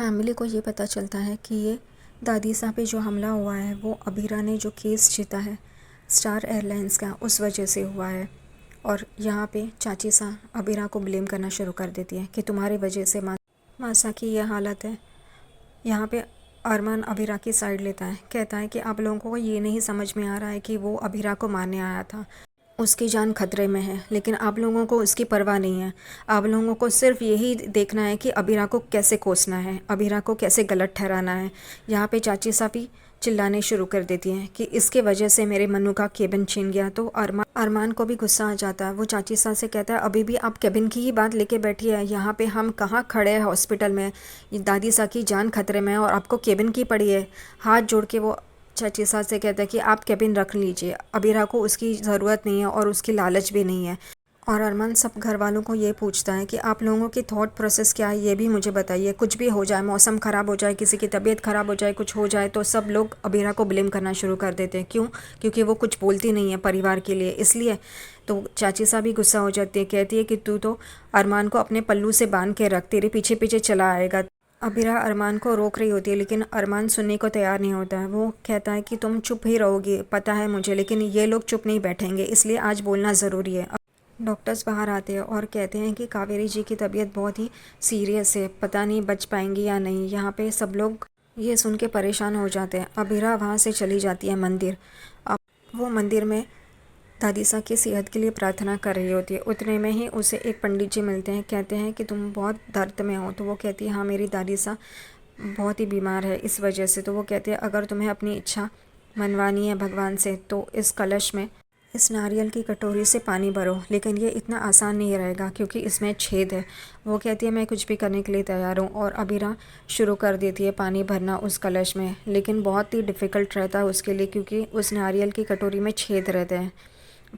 Family को ये पता चलता है कि ये दादी साहब पे जो हमला हुआ है वो अबीरा ने जो केस जीता है स्टार एयरलाइंस का उस वजह से हुआ है। और यहाँ पे चाची सा अबीरा को ब्लेम करना शुरू कर देती है कि तुम्हारी वजह से मासा की ये हालत है। यहाँ पे अरमान अबीरा की साइड लेता है, कहता है कि आप लोगों को ये नहीं समझ में आ रहा है कि वो अबीरा को मारने आया था, उसकी जान खतरे में है, लेकिन आप लोगों को उसकी परवाह नहीं है। आप लोगों को सिर्फ यही देखना है कि अबीरा को कैसे कोसना है, अबीरा को कैसे गलत ठहराना है। यहाँ पे चाची साहब चिल्लाने शुरू कर देती हैं कि इसके वजह से मेरे मन्नू का केबिन छीन गया। तो अरमान को भी गुस्सा आ जाता है। वो चाची साहब से कहता है अभी भी आप केबिन की ही बात लेके बैठी है, यहाँ पे हम कहाँ खड़े हैं हॉस्पिटल में, ये दादी साहब की जान खतरे में है और आपको केबिन की पड़ी है। हाथ जोड़ के वो चाची सास से कहता है कि आप केबिन रख लीजिए, अबीरा को उसकी ज़रूरत नहीं है और उसकी लालच भी नहीं है। और अरमान सब घर वालों को ये पूछता है कि आप लोगों की थॉट प्रोसेस क्या है, ये भी मुझे बताइए। कुछ भी हो जाए, मौसम ख़राब हो जाए, किसी की तबीयत ख़राब हो जाए, कुछ हो जाए तो सब लोग अबीरा को ब्लेम करना शुरू कर देते हैं। क्यों? क्योंकि वो कुछ बोलती नहीं है परिवार के लिए, इसलिए। तो चाची साहब भी गुस्सा हो जाती है, कहती है कि तू तो अरमान को अपने पल्लू से बांध के रख, तेरे पीछे पीछे चला आएगा। अबीरा अरमान को रोक रही होती है, लेकिन अरमान सुनने को तैयार नहीं होता है। वो कहता है कि तुम चुप ही रहोगी, पता है मुझे, लेकिन ये लोग चुप नहीं बैठेंगे, इसलिए आज बोलना ज़रूरी है। डॉक्टर्स बाहर आते हैं और कहते हैं कि कावेरी जी की तबीयत बहुत ही सीरियस है, पता नहीं बच पाएंगी या नहीं। यहाँ पे सब लोग ये सुन के परेशान हो जाते हैं। अबीरा वहाँ से चली जाती है मंदिर। अब वो मंदिर में दादी साहब की सेहत के लिए प्रार्थना कर रही होती है। उतने में ही उसे एक पंडित जी मिलते हैं, कहते हैं कि तुम बहुत दर्द में हो। तो वो कहती है हाँ, मेरी दादी साहब बहुत ही बीमार है इस वजह से। तो वो कहते हैं अगर तुम्हें अपनी इच्छा मनवानी है भगवान से तो इस कलश में इस नारियल की कटोरी से पानी भरो, लेकिन ये इतना आसान नहीं रहेगा क्योंकि इसमें छेद है। वो कहती है मैं कुछ भी करने के लिए तैयार हूँ। और अबीरा शुरू कर देती है पानी भरना उस कलश में, लेकिन बहुत ही डिफ़िकल्ट रहता है उसके लिए क्योंकि उस नारियल की कटोरी में छेद रहते हैं,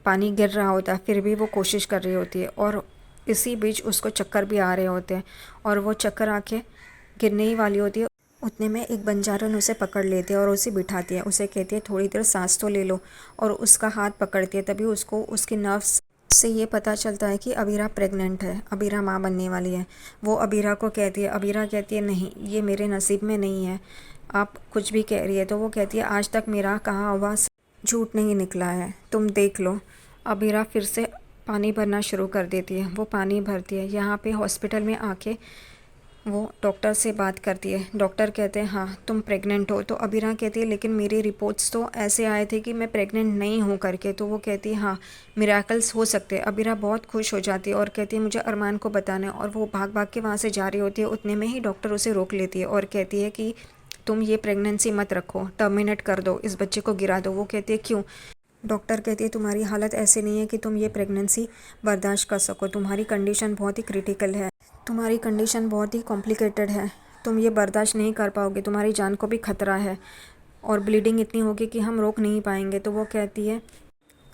पानी गिर रहा होता है, फिर भी वो कोशिश कर रही होती है। और इसी बीच उसको चक्कर भी आ रहे होते हैं और वो चक्कर आके गिरने ही वाली होती है। उतने में एक बंजारन उसे पकड़ लेती है और उसे बिठाती है। उसे कहती है थोड़ी देर सांस तो ले लो, और उसका हाथ पकड़ती है। तभी उसको उसकी नर्व्स से ये पता चलता है कि अबीरा प्रेग्नेंट है, अबीरा माँ बनने वाली है। वो अबीरा को कहती है, अबीरा कहती है नहीं, ये मेरे नसीब में नहीं है, आप कुछ भी कह रही है। तो वो कहती है आज तक मेरा कहा हुआ झूठ नहीं निकला है, तुम देख लो। अबीरा फिर से पानी भरना शुरू कर देती है। वो पानी भरती है। यहाँ पे हॉस्पिटल में आके वो डॉक्टर से बात करती है। डॉक्टर कहते हैं हाँ तुम प्रेग्नेंट हो। तो अबीरा कहती है लेकिन मेरी रिपोर्ट्स तो ऐसे आए थे कि मैं प्रेग्नेंट नहीं हूँ करके। तो वो कहती है हाँ मिराकल्स हो सकते हैं। अबीरा बहुत खुश हो जाती है और कहती है मुझे अरमान को बताना है। और वो भाग भाग के वहाँ से जा रही होती है। उतने में ही डॉक्टर उसे रोक लेती है और कहती है कि तुम ये प्रेगनेंसी मत रखो, टर्मिनेट कर दो, इस बच्चे को गिरा दो। वो कहती है क्यों? डॉक्टर कहती है तुम्हारी हालत ऐसी नहीं है कि तुम ये प्रेगनेंसी बर्दाश्त कर सको, तुम्हारी कंडीशन बहुत ही क्रिटिकल है, तुम्हारी कंडीशन बहुत ही कॉम्प्लिकेटेड है, तुम ये बर्दाश्त नहीं कर पाओगे, तुम्हारी जान को भी खतरा है और ब्लीडिंग इतनी होगी कि हम रोक नहीं पाएंगे। तो वो कहती है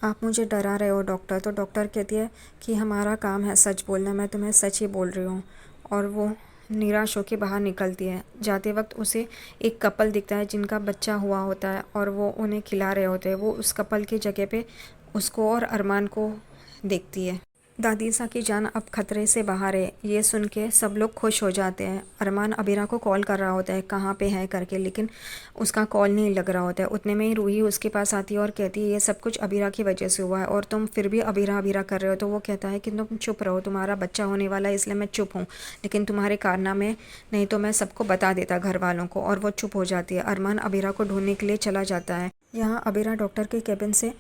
आप मुझे डरा रहे हो डॉक्टर। तो डॉक्टर कहती है कि हमारा काम है सच बोलना, मैं तुम्हें सच ही बोल रही हूँ। और वो निराश होकर बाहर निकलती है। जाते वक्त उसे एक कपल दिखता है जिनका बच्चा हुआ होता है और वो उन्हें खिला रहे होते हैं। वो उस कपल की जगह पे उसको और अरमान को देखती है। दादी सा की जान अब खतरे से बाहर है, ये सुन के सब लोग खुश हो जाते हैं। अरमान अबीरा को कॉल कर रहा होता है कहाँ पे है करके, लेकिन उसका कॉल नहीं लग रहा होता है। उतने में ही रूही उसके पास आती है और कहती है ये सब कुछ अबीरा की वजह से हुआ है और तुम फिर भी अबीरा अबीरा कर रहे हो। तो वो कहता है कि तुम चुप रहो, तुम्हारा बच्चा होने वाला है इसलिए मैं चुप हूँ, लेकिन तुम्हारे कारनामे नहीं तो मैं सबको बता देता घर वालों को। और वो चुप हो जाती है। अरमान अबीरा को ढूंढने के लिए चला जाता है। यहाँ अबीरा डॉक्टर के केबिन से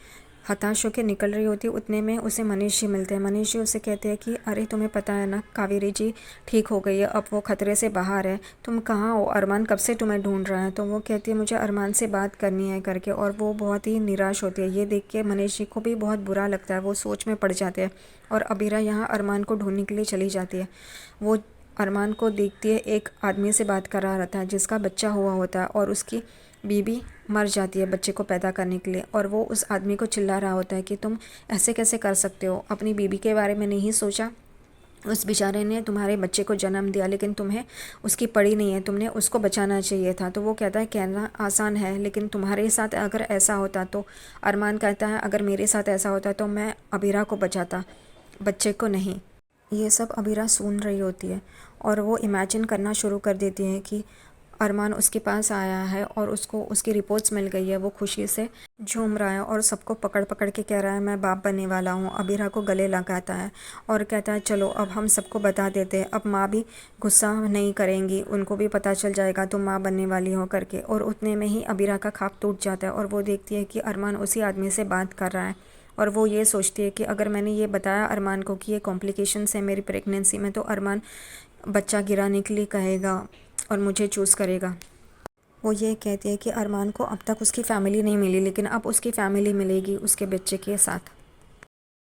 हताश होकर निकल रही होती है। उतने में उसे मनीष जी मिलते हैं। मनीष जी उसे कहते हैं कि अरे तुम्हें पता है ना कावेरी जी ठीक हो गई है, अब वो खतरे से बाहर है, तुम कहाँ हो, अरमान कब से तुम्हें ढूंढ रहा है। तो वो कहती है मुझे अरमान से बात करनी है करके। और वो बहुत ही निराश होती है। ये देख के मनीष जी को भी बहुत बुरा लगता है, वो सोच में पड़ जाते हैं। और अबीरा यहाँ अरमान को ढूंढने के लिए चली जाती है। वो अरमान को देखती है, एक आदमी से बात करा रहता है जिसका बच्चा हुआ होता है और उसकी बीबी मर जाती है बच्चे को पैदा करने के लिए। और वो उस आदमी को चिल्ला रहा होता है कि तुम ऐसे कैसे कर सकते हो, अपनी बीबी के बारे में नहीं सोचा, उस बेचारे ने तुम्हारे बच्चे को जन्म दिया लेकिन तुम्हें उसकी पड़ी नहीं है, तुमने उसको बचाना चाहिए था। तो वो कहता है कहना आसान है लेकिन तुम्हारे साथ अगर ऐसा होता तो। अरमान कहता है अगर मेरे साथ ऐसा होता तो मैं अबीरा को बचाता, बच्चे को नहीं। ये सब अबीरा सुन रही होती है और वो इमेजिन करना शुरू कर देती है कि अरमान उसके पास आया है और उसको उसकी रिपोर्ट्स मिल गई है। वो खुशी से झूम रहा है और सबको पकड़ पकड़ के कह रहा है मैं बाप बनने वाला हूँ। अबीरा को गले लगाता है और कहता है चलो अब हम सबको बता देते हैं, अब माँ भी गुस्सा नहीं करेंगी, उनको भी पता चल जाएगा तुम माँ बनने वाली हो करके। और उतने में ही अबीरा का ख्वाब टूट जाता है और वो देखती है कि अरमान उसी आदमी से बात कर रहा है। और वो ये सोचती है कि अगर मैंने ये बताया अरमान को कि ये कॉम्प्लिकेशंस है मेरी प्रेगनेंसी में, तो अरमान बच्चा गिराने के लिए कहेगा और मुझे चूज़ करेगा। वो ये कहती है कि अरमान को अब तक उसकी फ़ैमिली नहीं मिली, लेकिन अब उसकी फ़ैमिली मिलेगी उसके बच्चे के साथ।